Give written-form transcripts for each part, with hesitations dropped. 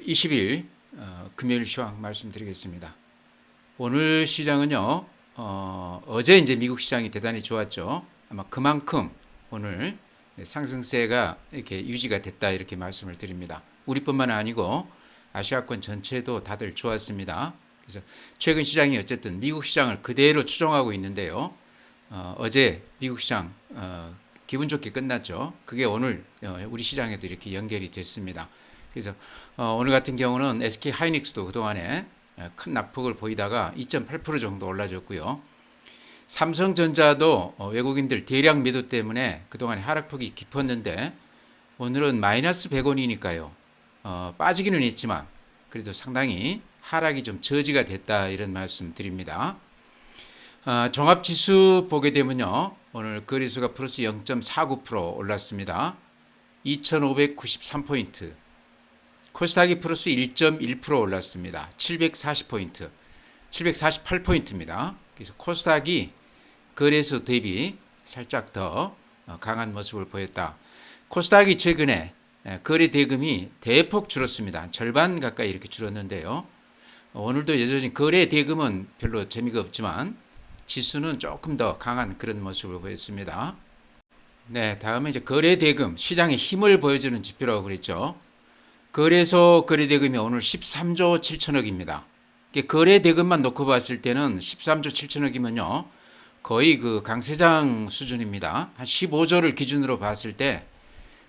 20일 금요일 시황 말씀드리겠습니다. 오늘 시장은요, 어제 이제 미국 시장이 대단히 좋았죠. 아마 그만큼 오늘 상승세가 이렇게 유지가 됐다 이렇게 말씀을 드립니다. 우리뿐만 아니고 아시아권 전체도 다들 좋았습니다. 그래서 최근 시장이 어쨌든 미국 시장을 그대로 추종하고 있는데요. 어제 미국 시장 기분 좋게 끝났죠. 그게 오늘 우리 시장에도 이렇게 연결이 됐습니다. 그래서 오늘 같은 경우는 SK 하이닉스도 그동안에 큰 낙폭을 보이다가 2.8% 정도 올라줬고요. 삼성전자도 외국인들 대량 매도 때문에 그동안에 하락폭이 깊었는데 오늘은 마이너스 100원이니까요. 빠지기는 했지만 그래도 상당히 하락이 좀 저지가 됐다 이런 말씀 드립니다. 종합지수 보게 되면요. 오늘 거래소가 플러스 0.49% 올랐습니다. 2593포인트. 코스닥이 플러스 1.1% 올랐습니다. 740포인트. 748포인트입니다. 그래서 코스닥이 거래소 대비 살짝 더 강한 모습을 보였다. 코스닥이 최근에 거래 대금이 대폭 줄었습니다. 절반 가까이 이렇게 줄었는데요. 오늘도 여전히 거래 대금은 별로 재미가 없지만 지수는 조금 더 강한 그런 모습을 보였습니다. 네, 다음에 이제 거래 대금, 시장의 힘을 보여주는 지표라고 그랬죠. 거래소 거래 대금이 오늘 13조 7천억입니다. 거래 대금만 놓고 봤을 때는 13조 7천억이면요. 거의 그 강세장 수준입니다. 한 15조를 기준으로 봤을 때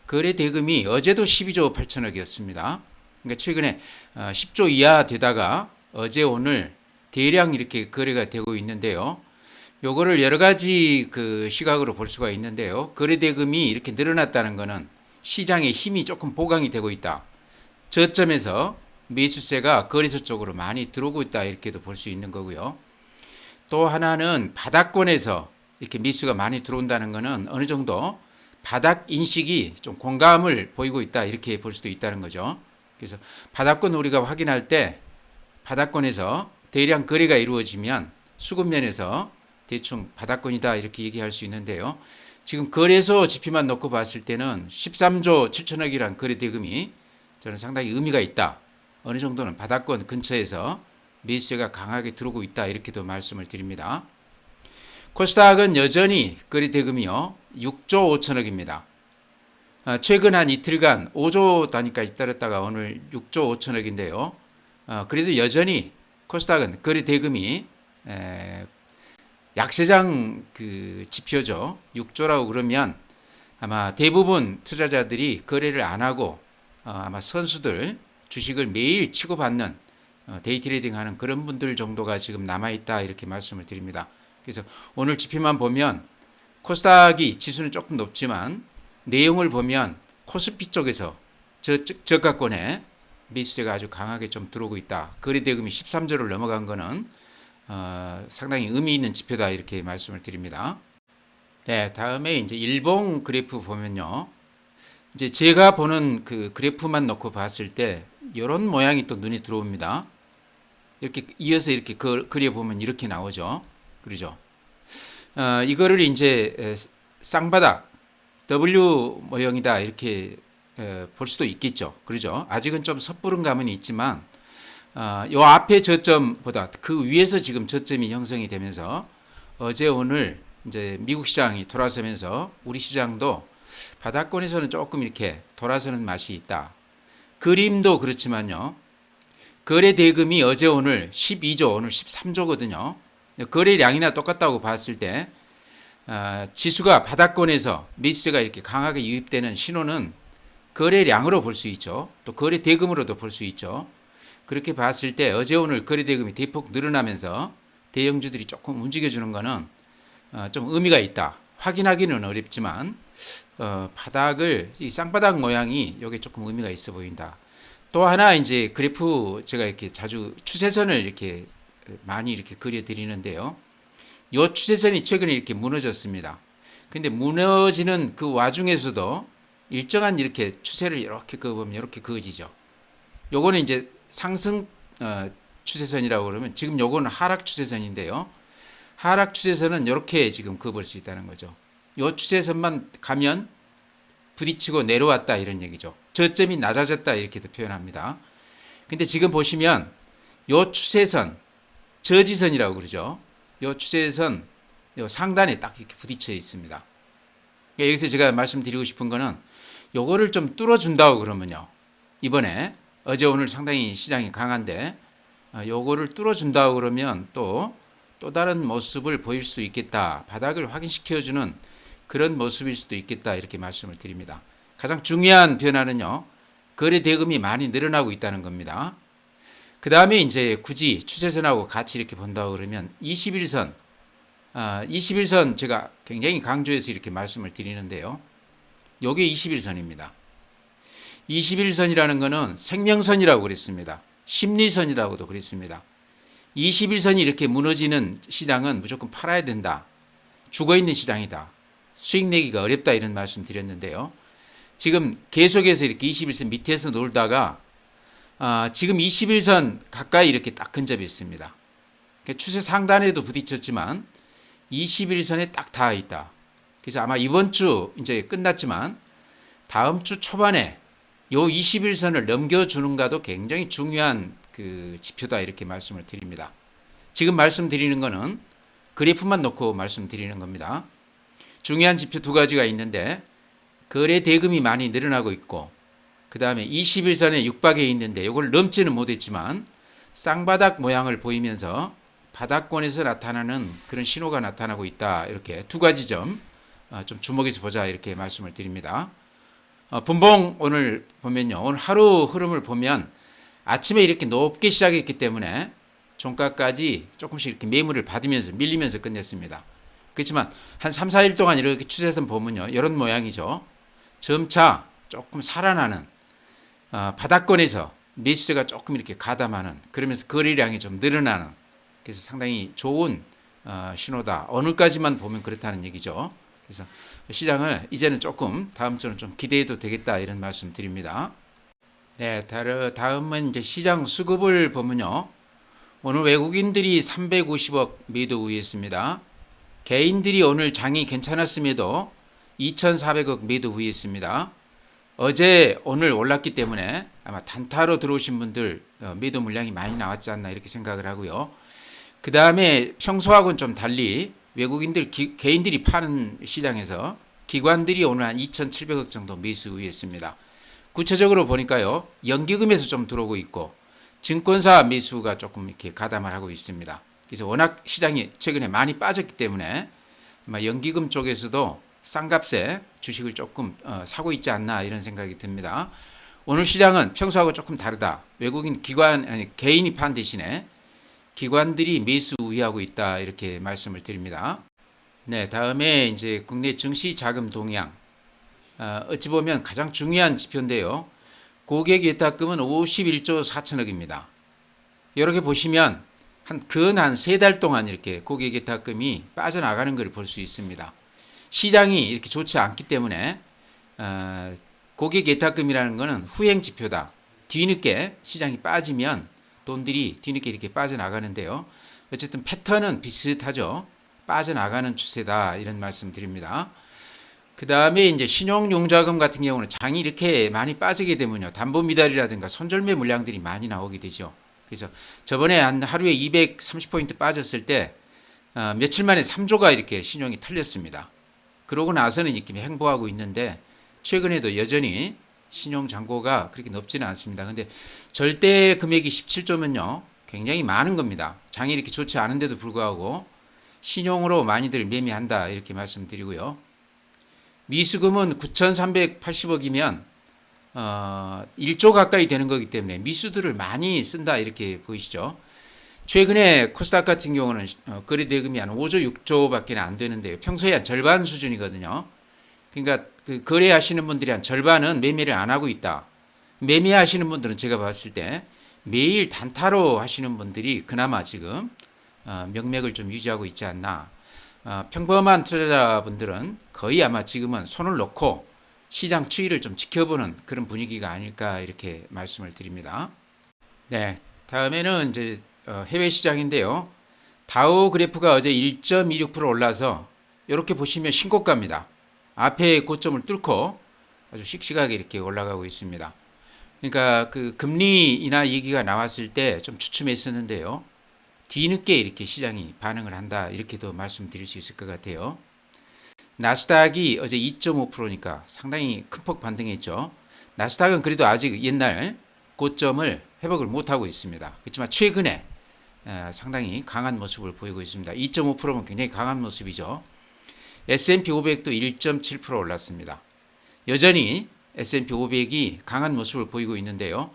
거래 대금이 어제도 12조 8천억이었습니다. 그러니까 최근에 10조 이하 되다가 어제 오늘 대량 이렇게 거래가 되고 있는데요. 요거를 여러 가지 그 시각으로 볼 수가 있는데요. 거래 대금이 이렇게 늘어났다는 것은 시장의 힘이 조금 보강이 되고 있다. 저점에서 매수세가 거래소 쪽으로 많이 들어오고 있다 이렇게도 볼 수 있는 거고요. 또 하나는 바닥권에서 이렇게 매수가 많이 들어온다는 것은 어느 정도 바닥 인식이 좀 공감을 보이고 있다 이렇게 볼 수도 있다는 거죠. 그래서 바닥권 우리가 확인할 때 바닥권에서 대량 거래가 이루어지면 수급면에서 대충 바닥권이다 이렇게 얘기할 수 있는데요. 지금 거래소 지표만 놓고 봤을 때는 13조 7천억이란 거래 대금이 저는 상당히 의미가 있다. 어느 정도는 바닥권 근처에서 매수세가 강하게 들어오고 있다 이렇게도 말씀을 드립니다. 코스닥은 여전히 거래 대금이요 6조 5천억입니다. 최근 한 이틀간 5조 단위까지 떨었다가 오늘 6조 5천억인데요. 그래도 여전히 코스닥은 거래 대금이 약세장 그 지표죠. 6조라고 그러면 아마 대부분 투자자들이 거래를 안 하고 아마 선수들 주식을 매일 치고받는 데이 트레이딩 하는 그런 분들 정도가 지금 남아있다 이렇게 말씀을 드립니다. 그래서 오늘 지표만 보면 코스닥이 지수는 조금 높지만 내용을 보면 코스피 쪽에서 저가권에 매수세가 아주 강하게 좀 들어오고 있다. 거래 대금이 13조를 넘어간 거는 상당히 의미 있는 지표다 이렇게 말씀을 드립니다. 네, 다음에 이제 일봉 그래프 보면요. 이제 제가 보는 그 그래프만 놓고 봤을 때 이런 모양이 또 눈에 들어옵니다. 이렇게 이어서 이렇게 그려보면 이렇게 나오죠. 그러죠. 이거를 이제 쌍바닥 W 모형이다 이렇게 볼 수도 있겠죠. 그러죠. 아직은 좀 섣부른 감은 있지만 요 앞에 저점보다 그 위에서 지금 저점이 형성이 되면서 어제 오늘 이제 미국 시장이 돌아서면서 우리 시장도 바닥권에서는 조금 이렇게 돌아서는 맛이 있다. 그림도 그렇지만요. 거래 대금이 어제 오늘 12조, 오늘 13조거든요. 거래량이나 똑같다고 봤을 때 지수가 바닥권에서 매수세가 이렇게 강하게 유입되는 신호는 거래량으로 볼 수 있죠. 또 거래 대금으로도 볼 수 있죠. 그렇게 봤을 때 어제 오늘 거래 대금이 대폭 늘어나면서 대형주들이 조금 움직여주는 거는 좀 의미가 있다. 확인하기는 어렵지만 바닥을 이 쌍바닥 모양이 여기 조금 의미가 있어 보인다. 또 하나 이제 그래프 제가 이렇게 자주 추세선을 이렇게 많이 이렇게 그려 드리는데요. 이 추세선이 최근에 이렇게 무너졌습니다. 근데 무너지는 그 와중에서도 일정한 이렇게 추세를 이렇게 그어보면 이렇게 그어지죠. 요거는 이제 상승 추세선이라고 그러면 지금 요거는 하락 추세선인데요. 하락 추세선은 이렇게 지금 그어볼 수 있다는 거죠. 요 추세선만 가면 부딪히고 내려왔다 이런 얘기죠. 저점이 낮아졌다 이렇게도 표현합니다. 근데 지금 보시면 요 추세선, 저지선이라고 그러죠. 요 추세선 요 상단에 딱 이렇게 부딪혀 있습니다. 그러니까 여기서 제가 말씀드리고 싶은 거는 요거를 좀 뚫어준다고 그러면요. 이번에 어제 오늘 상당히 시장이 강한데 요거를 뚫어준다고 그러면 또 다른 모습을 보일 수 있겠다. 바닥을 확인시켜주는 그런 모습일 수도 있겠다. 이렇게 말씀을 드립니다. 가장 중요한 변화는요. 거래 대금이 많이 늘어나고 있다는 겁니다. 그 다음에 이제 굳이 추세선하고 같이 이렇게 본다고 그러면 21선, 21선 제가 굉장히 강조해서 이렇게 말씀을 드리는데요. 요게 21선입니다. 21선이라는 거는 생명선이라고 그랬습니다. 심리선이라고도 그랬습니다. 21선이 이렇게 무너지는 시장은 무조건 팔아야 된다. 죽어있는 시장이다. 수익 내기가 어렵다 이런 말씀 드렸는데요. 지금 계속해서 이렇게 21선 밑에서 놀다가 지금 21선 가까이 이렇게 딱 근접해 있습니다. 추세 상단에도 부딪혔지만 21선에 딱 닿아 있다. 그래서 아마 이번 주 이제 끝났지만 다음 주 초반에 요 21선을 넘겨주는가도 굉장히 중요한 그 지표다 이렇게 말씀을 드립니다. 지금 말씀드리는 거는 그래프만 놓고 말씀드리는 겁니다. 중요한 지표 두 가지가 있는데 거래 대금이 많이 늘어나고 있고 그 다음에 21선에 육박해 있는데 이걸 넘지는 못했지만 쌍바닥 모양을 보이면서 바닥권에서 나타나는 그런 신호가 나타나고 있다. 이렇게 두 가지 점 좀 주목해서 보자 이렇게 말씀을 드립니다. 분봉 오늘 보면요. 오늘 하루 흐름을 보면 아침에 이렇게 높게 시작했기 때문에 종가까지 조금씩 이렇게 매물을 받으면서 밀리면서 끝냈습니다. 그렇지만 한 3, 4일 동안 이렇게 추세선 보면요. 이런 모양이죠. 점차 조금 살아나는 바닥권에서 매수세가 조금 이렇게 가담하는 그러면서 거래량이 좀 늘어나는 그래서 상당히 좋은 신호다. 오늘까지만 보면 그렇다는 얘기죠. 그래서 시장을 이제는 조금 다음 주는 좀 기대해도 되겠다 이런 말씀 드립니다. 네, 다음은 이제 시장 수급을 보면요. 오늘 외국인들이 350억 매도 우위했습니다. 개인들이 오늘 장이 괜찮았음에도 2,400억 매도 우위했습니다. 어제 오늘 올랐기 때문에 아마 단타로 들어오신 분들 매도 물량이 많이 나왔지 않나 이렇게 생각을 하고요. 그 다음에 평소하고는 좀 달리 외국인들 개인들이 파는 시장에서 기관들이 오늘 한 2,700억 정도 매수 우위했습니다. 구체적으로 보니까요. 연기금에서 좀 들어오고 있고 증권사 매수가 조금 이렇게 가담을 하고 있습니다. 그래서 워낙 시장이 최근에 많이 빠졌기 때문에 아마 연기금 쪽에서도 싼값에 주식을 조금 사고 있지 않나 이런 생각이 듭니다. 오늘 시장은 평소하고 조금 다르다. 외국인 개인이 판 대신에 기관들이 매수 우위하고 있다 이렇게 말씀을 드립니다. 네, 다음에 이제 국내 증시 자금 동향. 어찌 보면 가장 중요한 지표인데요. 고객 예탁금은 51조 4천억입니다. 이렇게 보시면 한 3달 동안 이렇게 고객 예탁금이 빠져나가는 걸 볼 수 있습니다. 시장이 이렇게 좋지 않기 때문에 고객 예탁금이라는 것은 후행 지표다. 뒤늦게 시장이 빠지면 돈들이 뒤늦게 이렇게 빠져나가는데요. 어쨌든 패턴은 비슷하죠. 빠져나가는 추세다 이런 말씀 드립니다. 그 다음에 이제 신용융자금 같은 경우는 장이 이렇게 많이 빠지게 되면요. 담보미달이라든가 손절매 물량들이 많이 나오게 되죠. 그래서 저번에 한 하루에 230포인트 빠졌을 때 며칠 만에 3조가 이렇게 신용이 털렸습니다. 그러고 나서는 이렇게 횡보하고 있는데 최근에도 여전히 신용 잔고가 그렇게 높지는 않습니다. 근데 절대 금액이 17조면요. 굉장히 많은 겁니다. 장이 이렇게 좋지 않은데도 불구하고 신용으로 많이들 매매한다 이렇게 말씀드리고요. 미수금은 9,380억이면 1조 가까이 되는 거기 때문에 미수들을 많이 쓴다 이렇게 보이시죠. 최근에 코스닥 같은 경우는 거래 대금이 한 5조 6조밖에 안 되는데요. 평소에 한 절반 수준이거든요. 그러니까 그 거래하시는 분들이 한 절반은 매매를 안 하고 있다. 매매하시는 분들은 제가 봤을 때 매일 단타로 하시는 분들이 그나마 지금 명맥을 좀 유지하고 있지 않나. 평범한 투자자분들은 거의 아마 지금은 손을 놓고 시장 추이를 좀 지켜보는 그런 분위기가 아닐까 이렇게 말씀을 드립니다. 네, 다음에는 이제 해외 시장인데요. 다우 그래프가 어제 1.26% 올라서 이렇게 보시면 신고가입니다. 앞에 고점을 뚫고 아주 씩씩하게 이렇게 올라가고 있습니다. 그러니까 그 금리 인하 얘기가 나왔을 때 좀 주춤했었는데요. 뒤늦게 이렇게 시장이 반응을 한다 이렇게도 말씀드릴 수 있을 것 같아요. 나스닥이 어제 2.5%니까 상당히 큰 폭 반등했죠. 나스닥은 그래도 아직 옛날 고점을 회복을 못하고 있습니다. 그렇지만 최근에 상당히 강한 모습을 보이고 있습니다. 2.5%면 굉장히 강한 모습이죠. S&P 500도 1.7% 올랐습니다. 여전히 S&P 500이 강한 모습을 보이고 있는데요.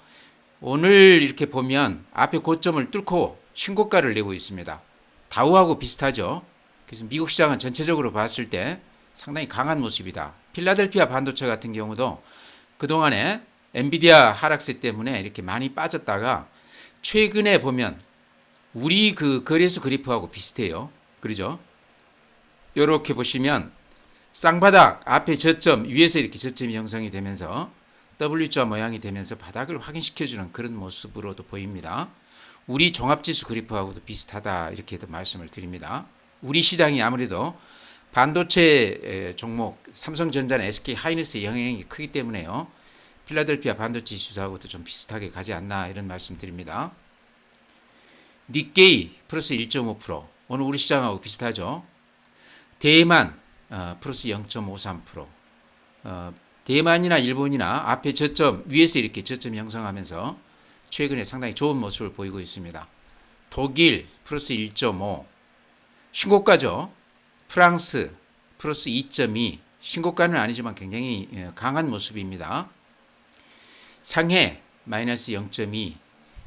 오늘 이렇게 보면 앞에 고점을 뚫고 신고가를 내고 있습니다. 다우하고 비슷하죠. 그래서 미국 시장은 전체적으로 봤을 때 상당히 강한 모습이다. 필라델피아 반도체 같은 경우도 그동안에 엔비디아 하락세 때문에 이렇게 많이 빠졌다가 최근에 보면 우리 그 거래소 그래프하고 비슷해요. 그러죠? 이렇게 보시면 쌍바닥 앞에 저점 위에서 이렇게 저점이 형성이 되면서 W자 모양이 되면서 바닥을 확인시켜주는 그런 모습으로도 보입니다. 우리 종합지수 그래프하고도 비슷하다 이렇게도 말씀을 드립니다. 우리 시장이 아무래도 반도체 종목 삼성전자나 SK 하이닉스의 영향이 크기 때문에요. 필라델피아 반도체 지수하고도 좀 비슷하게 가지 않나 이런 말씀 드립니다. 니케이 플러스 1.5% 오늘 우리 시장하고 비슷하죠. 대만 플러스 0.53%. 대만이나 일본이나 앞에 저점 위에서 이렇게 저점 형성하면서 최근에 상당히 좋은 모습을 보이고 있습니다. 독일 플러스 1.5 신고가죠. 프랑스 플러스 2.2 신고가는 아니지만 굉장히 강한 모습입니다. 상해 마이너스 0.2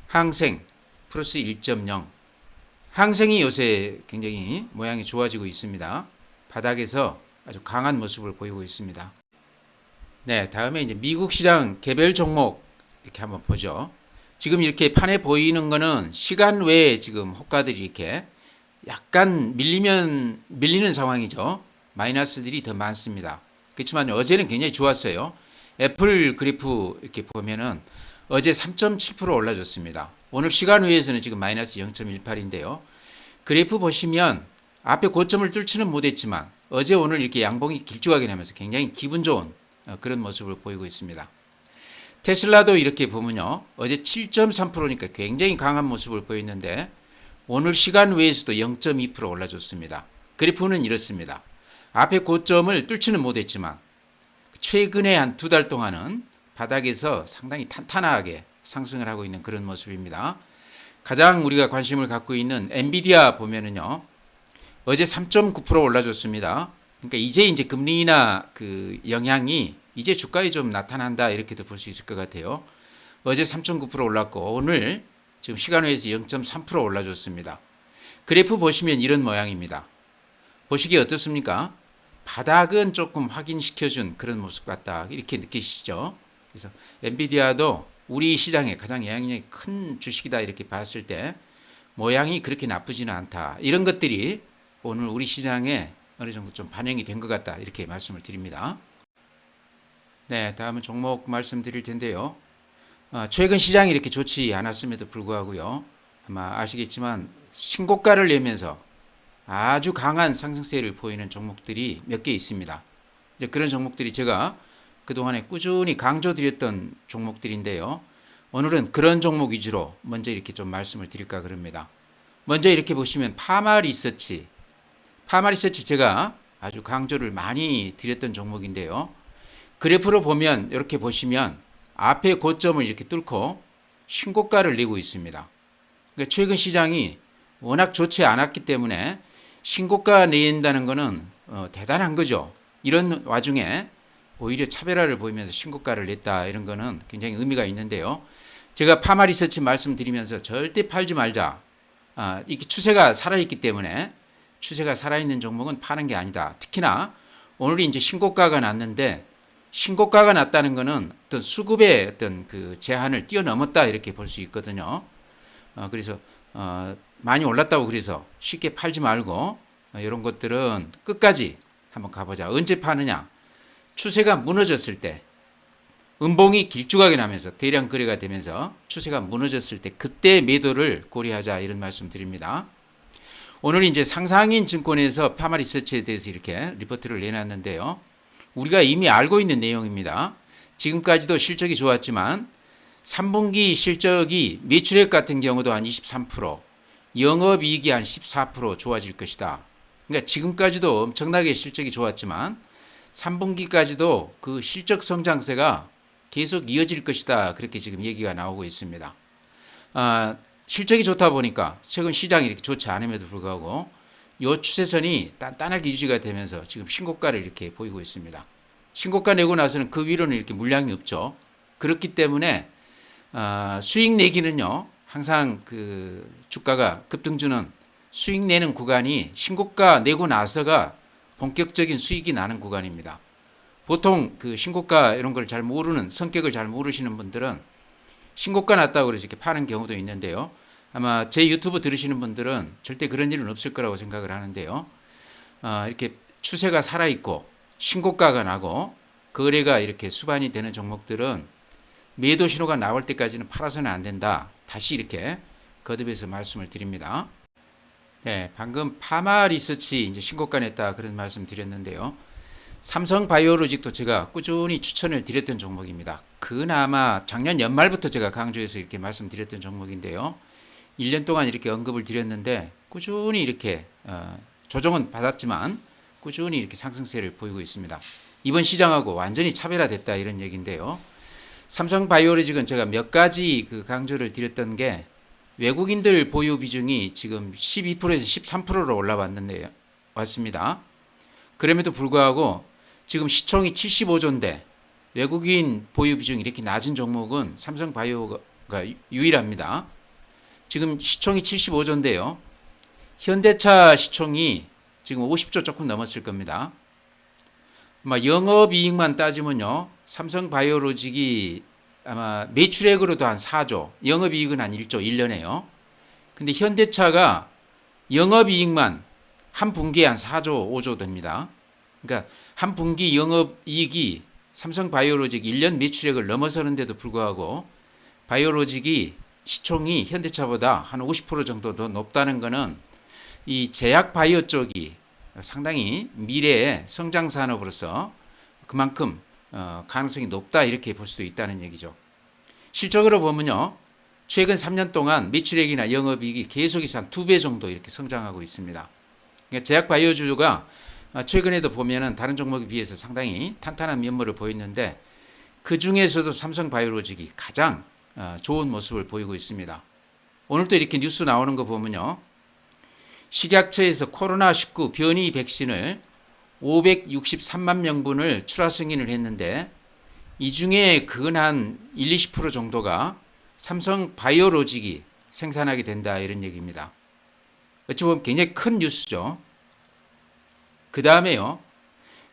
항생 플러스 1.0 항생이 요새 굉장히 모양이 좋아지고 있습니다. 바닥에서 아주 강한 모습을 보이고 있습니다. 네, 다음에 이제 미국 시장 개별 종목 이렇게 한번 보죠. 지금 이렇게 판에 보이는 거는 시간 외에 지금 호가들이 이렇게 약간 밀리는 상황이죠. 마이너스들이 더 많습니다. 그렇지만 어제는 굉장히 좋았어요. 애플 그래프 이렇게 보면은 어제 3.7% 올라줬습니다. 오늘 시간 외에서는 지금 마이너스 0.18인데요. 그래프 보시면 앞에 고점을 뚫지는 못했지만 어제 오늘 이렇게 양봉이 길쭉하게 나면서 굉장히 기분 좋은 그런 모습을 보이고 있습니다. 테슬라도 이렇게 보면요. 어제 7.3%니까 굉장히 강한 모습을 보였는데 오늘 시간 외에서도 0.2% 올라줬습니다. 그래프는 이렇습니다. 앞에 고점을 뚫지는 못했지만 최근에 한 두 달 동안은 바닥에서 상당히 탄탄하게 상승을 하고 있는 그런 모습입니다. 가장 우리가 관심을 갖고 있는 엔비디아 보면은요. 어제 3.9% 올라줬습니다. 그러니까 이제 금리 인하 그 영향이 이제 주가에 좀 나타난다 이렇게도 볼 수 있을 것 같아요. 어제 3.9% 올랐고 오늘 지금 시간 외에서 0.3% 올라줬습니다. 그래프 보시면 이런 모양입니다. 보시기에 어떻습니까? 바닥은 조금 확인시켜준 그런 모습 같다 이렇게 느끼시죠? 그래서 엔비디아도 우리 시장에 가장 영향력이 큰 주식이다 이렇게 봤을 때 모양이 그렇게 나쁘지는 않다. 이런 것들이 오늘 우리 시장에 어느 정도 좀 반영이 된 것 같다 이렇게 말씀을 드립니다. 네, 다음은 종목 말씀드릴 텐데요. 최근 시장이 이렇게 좋지 않았음에도 불구하고요. 아마 아시겠지만 신고가를 내면서 아주 강한 상승세를 보이는 종목들이 몇 개 있습니다. 이제 그런 종목들이 제가 그동안에 꾸준히 강조드렸던 종목들인데요. 오늘은 그런 종목 위주로 먼저 이렇게 좀 말씀을 드릴까 그럽니다. 먼저 이렇게 보시면 파마리서치 제가 아주 강조를 많이 드렸던 종목인데요. 그래프로 보면 이렇게 보시면 앞에 고점을 이렇게 뚫고 신고가를 내고 있습니다. 그러니까 최근 시장이 워낙 좋지 않았기 때문에 신고가 낸다는 것은 대단한 거죠. 이런 와중에 오히려 차별화를 보이면서 신고가를 냈다 이런 거는 굉장히 의미가 있는데요. 제가 파마리서치 말씀드리면서 절대 팔지 말자. 이게 추세가 살아있기 때문에 추세가 살아있는 종목은 파는 게 아니다. 특히나 오늘 이제 신고가가 났는데 신고가가 났다는 것은 어떤 수급의 어떤 그 제한을 뛰어넘었다 이렇게 볼 수 있거든요. 그래서 많이 올랐다고 그래서 쉽게 팔지 말고 이런 것들은 끝까지 한번 가보자. 언제 파느냐? 추세가 무너졌을 때 음봉이 길쭉하게 나면서 대량 거래가 되면서 추세가 무너졌을 때 그때 매도를 고려하자 이런 말씀 드립니다. 오늘 이제 상상인 증권에서 파마리서치에 대해서 이렇게 리포트를 내놨는데요. 우리가 이미 알고 있는 내용입니다. 지금까지도 실적이 좋았지만 3분기 실적이 매출액 같은 경우도 한 23%, 영업이익이 한 14% 좋아질 것이다. 그러니까 지금까지도 엄청나게 실적이 좋았지만 3분기까지도 그 실적 성장세가 계속 이어질 것이다. 그렇게 지금 얘기가 나오고 있습니다. 실적이 좋다 보니까 최근 시장이 이렇게 좋지 않음에도 불구하고 이 추세선이 단단하게 유지가 되면서 지금 신고가를 이렇게 보이고 있습니다. 신고가 내고 나서는 그 위로는 이렇게 물량이 없죠. 그렇기 때문에 수익 내기는요, 항상 그 주가가 급등주는 수익 내는 구간이 신고가 내고 나서가 본격적인 수익이 나는 구간입니다. 보통 그 신고가 이런 걸 잘 모르는, 성격을 잘 모르시는 분들은 신고가 났다고 그래서 이렇게 파는 경우도 있는데요. 아마 제 유튜브 들으시는 분들은 절대 그런 일은 없을 거라고 생각을 하는데요. 이렇게 추세가 살아있고 신고가가 나고 거래가 이렇게 수반이 되는 종목들은 매도 신호가 나올 때까지는 팔아서는 안 된다. 다시 이렇게 거듭해서 말씀을 드립니다. 네, 방금 파마 리서치 이제 신고가 냈다 그런 말씀 드렸는데요. 삼성 바이오로직도 제가 꾸준히 추천을 드렸던 종목입니다. 그나마 작년 연말부터 제가 강조해서 이렇게 말씀드렸던 종목인데요. 1년 동안 이렇게 언급을 드렸는데 꾸준히 이렇게 조정은 받았지만 꾸준히 이렇게 상승세를 보이고 있습니다. 이번 시장하고 완전히 차별화됐다 이런 얘기인데요. 삼성 바이오로직은 제가 몇 가지 그 강조를 드렸던 게 외국인들 보유 비중이 지금 12%에서 13%로 올라왔는데 왔습니다. 그럼에도 불구하고 지금 시총이 75조인데 외국인 보유 비중이 이렇게 낮은 종목은 삼성 바이오가 유일합니다. 지금 시총이 75조인데요. 현대차 시총이 지금 50조 조금 넘었을 겁니다. 아마 영업이익만 따지면요, 삼성 바이오로직이 아마 매출액으로도 한 4조, 영업이익은 한 1조 1년에요. 근데 현대차가 영업이익만 한 분기에 한 4조, 5조 됩니다. 그러니까 한 분기 영업이익이 삼성 바이오로직 1년 매출액을 넘어서는데도 불구하고 바이오로직이 시총이 현대차보다 한 50% 정도 더 높다는 것은 이 제약 바이오 쪽이 상당히 미래의 성장 산업으로서 그만큼 가능성이 높다 이렇게 볼 수도 있다는 얘기죠. 실적으로 보면요, 최근 3년 동안 매출액이나 영업이익이 계속해서 한 2배 정도 이렇게 성장하고 있습니다. 그러니까 제약 바이오주가 최근에도 보면은 다른 종목에 비해서 상당히 탄탄한 면모를 보였는데 그 중에서도 삼성 바이오로직이 가장 좋은 모습을 보이고 있습니다. 오늘도 이렇게 뉴스 나오는 거 보면요, 식약처에서 코로나19 변이 백신을 563만 명분을 출하 승인을 했는데 이 중에 근 1, 20% 정도가 삼성 바이오로직이 생산하게 된다 이런 얘기입니다. 어찌 보면 굉장히 큰 뉴스죠. 그 다음에요,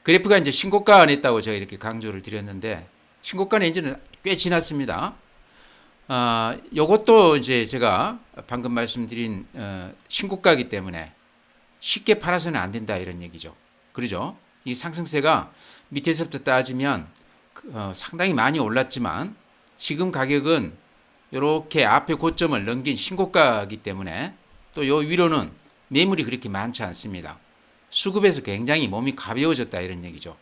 그래프가 이제 신고가 냈다고 제가 이렇게 강조를 드렸는데 신고가 낸 지는 꽤 지났습니다. 요것도 이제 제가 방금 말씀드린 신고가이기 때문에 쉽게 팔아서는 안 된다 이런 얘기죠. 그러죠? 이 상승세가 밑에서부터 따지면 상당히 많이 올랐지만 지금 가격은 이렇게 앞에 고점을 넘긴 신고가이기 때문에 또 요 위로는 매물이 그렇게 많지 않습니다. 수급에서 굉장히 몸이 가벼워졌다 이런 얘기죠.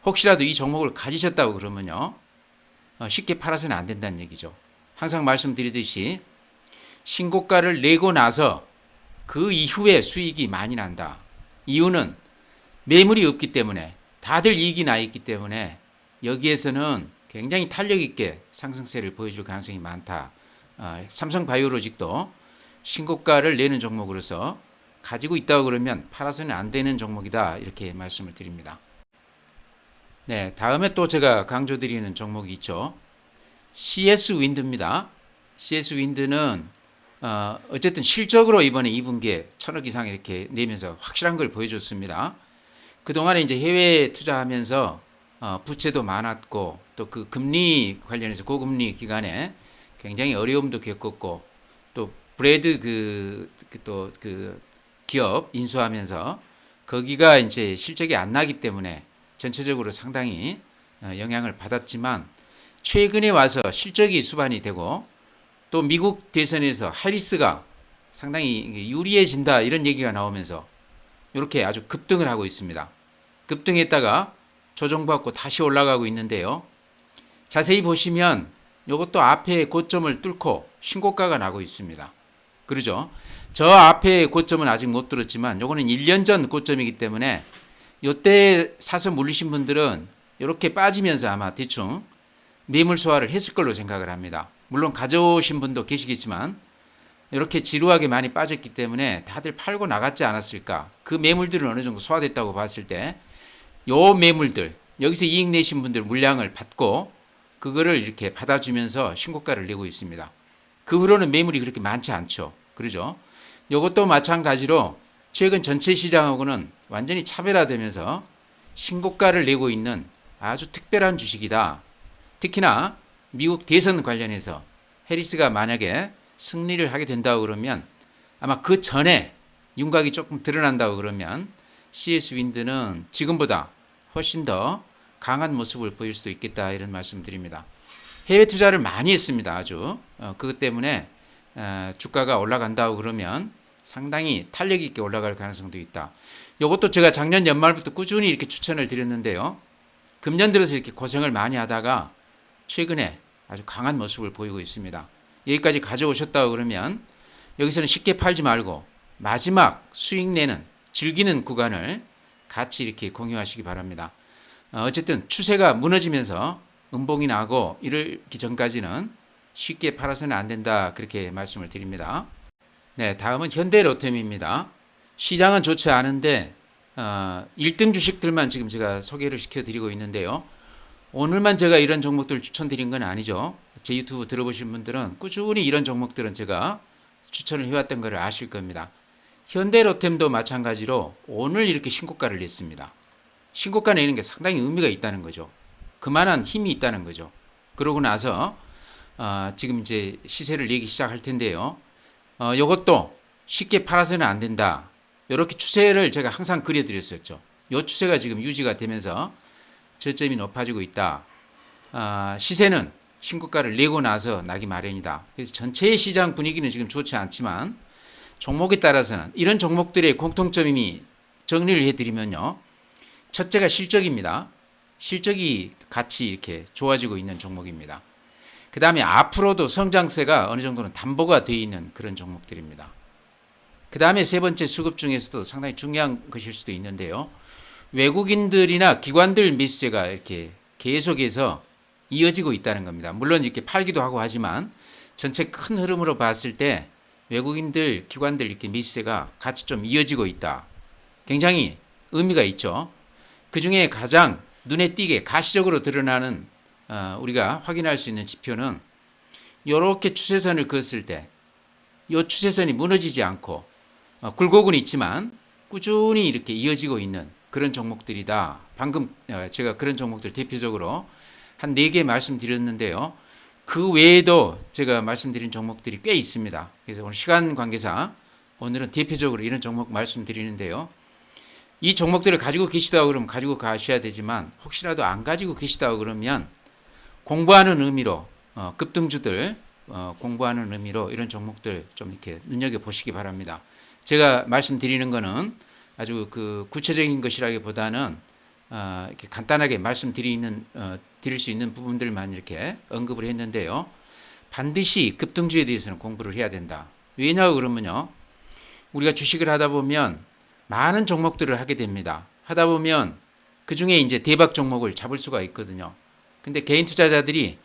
혹시라도 이 종목을 가지셨다고 그러면요, 쉽게 팔아서는 안 된다는 얘기죠. 항상 말씀드리듯이 신고가를 내고 나서 그 이후에 수익이 많이 난다. 이유는 매물이 없기 때문에, 다들 이익이 나 있기 때문에 여기에서는 굉장히 탄력 있게 상승세를 보여줄 가능성이 많다. 삼성 바이오로직도 신고가를 내는 종목으로서 가지고 있다고 그러면 팔아서는 안 되는 종목이다 이렇게 말씀을 드립니다. 네, 다음에 또 제가 강조드리는 종목이 있죠. CS 윈드입니다. CS 윈드는 어쨌든 실적으로 이번에 2분기에 1,000억 이상 이렇게 내면서 확실한 걸 보여줬습니다. 그동안에 이제 해외 투자하면서 부채도 많았고 또 그 금리 관련해서 고금리 기간에 굉장히 어려움도 겪었고 또 브레드 그 기업 인수하면서 거기가 이제 실적이 안 나기 때문에 전체적으로 상당히 영향을 받았지만 최근에 와서 실적이 수반이 되고 또 미국 대선에서 해리스가 상당히 유리해진다 이런 얘기가 나오면서 이렇게 아주 급등을 하고 있습니다. 급등했다가 조정받고 다시 올라가고 있는데요. 자세히 보시면 이것도 앞에 고점을 뚫고 신고가가 나고 있습니다. 그러죠? 저 앞에 고점은 아직 못 들었지만 요거는 1년 전 고점이기 때문에 요때 사서 물리신 분들은 이렇게 빠지면서 아마 대충 매물 소화를 했을 걸로 생각을 합니다. 물론 가져오신 분도 계시겠지만 이렇게 지루하게 많이 빠졌기 때문에 다들 팔고 나갔지 않았을까. 그 매물들은 어느 정도 소화됐다고 봤을 때 요 매물들 여기서 이익 내신 분들 물량을 받고 그거를 이렇게 받아주면서 신고가를 내고 있습니다. 그 후로는 매물이 그렇게 많지 않죠. 그러죠? 이것도 마찬가지로 최근 전체 시장하고는 완전히 차별화되면서 신고가를 내고 있는 아주 특별한 주식이다. 특히나 미국 대선 관련해서 해리스가 만약에 승리를 하게 된다고 그러면 아마 그 전에 윤곽이 조금 드러난다고 그러면 CS 윈드는 지금보다 훨씬 더 강한 모습을 보일 수도 있겠다 이런 말씀 드립니다. 해외 투자를 많이 했습니다. 아주 그것 때문에 주가가 올라간다고 그러면 상당히 탄력 있게 올라갈 가능성도 있다. 이것도 제가 작년 연말부터 꾸준히 이렇게 추천을 드렸는데요. 금년 들어서 이렇게 고생을 많이 하다가 최근에 아주 강한 모습을 보이고 있습니다. 여기까지 가져오셨다고 그러면 여기서는 쉽게 팔지 말고 마지막 수익 내는 즐기는 구간을 같이 이렇게 공유하시기 바랍니다. 어쨌든 추세가 무너지면서 음봉이 나고 이러기 전까지는 쉽게 팔아서는 안 된다 그렇게 말씀을 드립니다. 네, 다음은 현대로템입니다. 시장은 좋지 않은데 1등 주식들만 지금 제가 소개를 시켜드리고 있는데요. 오늘만 제가 이런 종목들 추천드린 건 아니죠. 제 유튜브 들어보신 분들은 꾸준히 이런 종목들은 제가 추천을 해왔던 것을 아실 겁니다. 현대로템도 마찬가지로 오늘 이렇게 신고가를 냈습니다. 신고가 내는 게 상당히 의미가 있다는 거죠. 그만한 힘이 있다는 거죠. 그러고 나서 지금 이제 시세를 내기 시작할 텐데요. 이것도 쉽게 팔아서는 안 된다. 이렇게 추세를 제가 항상 그려드렸었죠. 이 추세가 지금 유지가 되면서 저점이 높아지고 있다. 시세는 신고가를 내고 나서 나기 마련이다. 그래서 전체 시장 분위기는 지금 좋지 않지만 종목에 따라서는 이런 종목들의 공통점이 정리를 해드리면요. 첫째가 실적입니다. 실적이 같이 이렇게 좋아지고 있는 종목입니다. 그 다음에 앞으로도 성장세가 어느 정도는 담보가 되어 있는 그런 종목들입니다. 그 다음에 세 번째 수급 중에서도 상당히 중요한 것일 수도 있는데요. 외국인들이나 기관들 매수세가 이렇게 계속해서 이어지고 있다는 겁니다. 물론 이렇게 팔기도 하고 하지만 전체 큰 흐름으로 봤을 때 외국인들, 기관들 이렇게 매수세가 같이 좀 이어지고 있다. 굉장히 의미가 있죠. 그 중에 가장 눈에 띄게 가시적으로 드러나는 우리가 확인할 수 있는 지표는 이렇게 추세선을 그었을 때 이 추세선이 무너지지 않고 굴곡은 있지만 꾸준히 이렇게 이어지고 있는 그런 종목들이다. 방금 제가 그런 종목들 대표적으로 한 4개 말씀드렸는데요. 그 외에도 제가 말씀드린 종목들이 꽤 있습니다. 그래서 오늘 시간 관계상 오늘은 대표적으로 이런 종목 말씀드리는데요. 이 종목들을 가지고 계시다고 그러면 가지고 가셔야 되지만 혹시라도 안 가지고 계시다고 그러면 공부하는 의미로 급등주들 공부하는 의미로 이런 종목들 좀 이렇게 눈여겨보시기 바랍니다. 제가 말씀드리는 거는 아주 그 구체적인 것이라기보다는 이렇게 간단하게 드릴 수 있는 부분들만 이렇게 언급을 했는데요. 반드시 급등주에 대해서는 공부를 해야 된다. 왜냐고 그러면요. 우리가 주식을 하다 보면 많은 종목들을 하게 됩니다. 하다 보면 그 중에 이제 대박 종목을 잡을 수가 있거든요. 근데 개인 투자자들이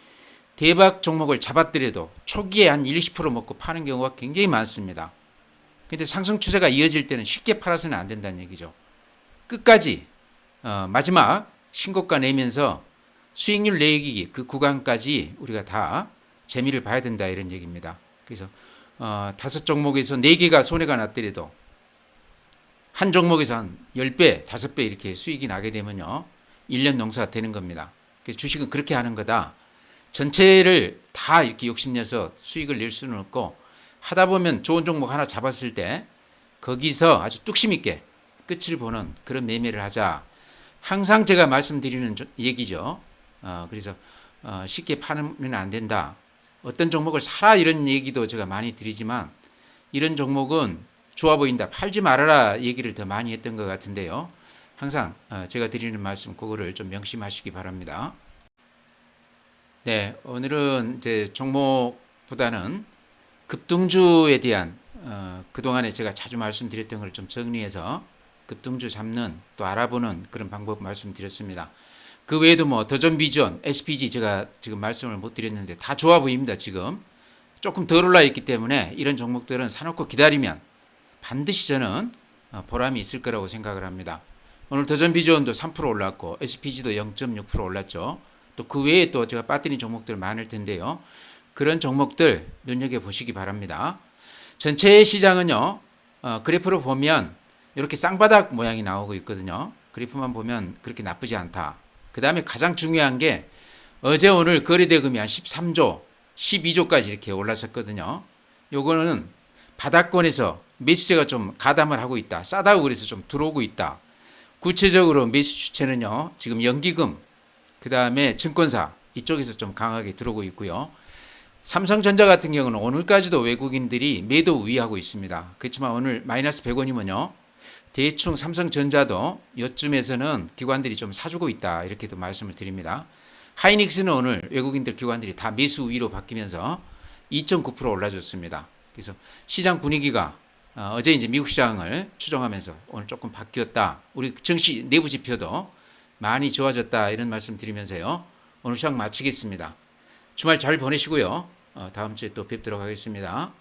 대박 종목을 잡았더라도 초기에 한 1, 20% 먹고 파는 경우가 굉장히 많습니다. 근데 상승 추세가 이어질 때는 쉽게 팔아서는 안 된다는 얘기죠. 끝까지 마지막 신고가 내면서 수익률 내기 그 구간까지 우리가 다 재미를 봐야 된다 이런 얘기입니다. 그래서 5종목에서 4개가 손해가 났더라도 한 종목에서 한 10배, 5배 이렇게 수익이 나게 되면요. 1년 농사가 되는 겁니다. 그래서 주식은 그렇게 하는 거다. 전체를 다 이렇게 욕심내서 수익을 낼 수는 없고 하다 보면 좋은 종목 하나 잡았을 때 거기서 아주 뚝심 있게 끝을 보는 그런 매매를 하자. 항상 제가 말씀드리는 얘기죠. 그래서 쉽게 파면 안 된다. 어떤 종목을 사라 이런 얘기도 제가 많이 드리지만 이런 종목은 좋아 보인다. 팔지 말아라 얘기를 더 많이 했던 것 같은데요. 항상 제가 드리는 말씀 그거를 좀 명심하시기 바랍니다. 네, 오늘은 이제 종목보다는 급등주에 대한 그동안에 제가 자주 말씀드렸던 걸 좀 정리해서 급등주 잡는 또 알아보는 그런 방법 말씀드렸습니다. 그 외에도 뭐 더전비전, SPG 제가 지금 말씀을 못 드렸는데 다 좋아 보입니다. 지금 조금 덜 올라 있기 때문에 이런 종목들은 사놓고 기다리면 반드시 저는 보람이 있을 거라고 생각을 합니다. 오늘 더전비전도 3% 올랐고 SPG도 0.6% 올랐죠. 또 그 외에 또 제가 빠뜨린 종목들 많을 텐데요. 그런 종목들 눈여겨보시기 바랍니다. 전체 시장은요. 그래프로 보면 이렇게 쌍바닥 모양이 나오고 있거든요. 그래프만 보면 그렇게 나쁘지 않다. 그 다음에 가장 중요한 게 어제 오늘 거래대금이 한 13조, 12조까지 이렇게 올랐었거든요. 요거는 바닥권에서 매수세가 좀 가담을 하고 있다. 싸다고 그래서 좀 들어오고 있다. 구체적으로 매수 주체는요. 지금 연기금, 그 다음에 증권사 이쪽에서 좀 강하게 들어오고 있고요. 삼성전자 같은 경우는 오늘까지도 외국인들이 매도 우위하고 있습니다. 그렇지만 오늘 마이너스 100원이면요. 대충 삼성전자도 요쯤에서는 기관들이 좀 사주고 있다. 이렇게도 말씀을 드립니다. 하이닉스는 오늘 외국인들 기관들이 다 매수 우위로 바뀌면서 2.9% 올라줬습니다. 그래서 시장 분위기가 어제 이제 미국 시장을 추종하면서 오늘 조금 바뀌었다. 우리 증시 내부 지표도 많이 좋아졌다. 이런 말씀 드리면서요. 오늘 시장 마치겠습니다. 주말 잘 보내시고요. 다음 주에 또 뵙도록 하겠습니다.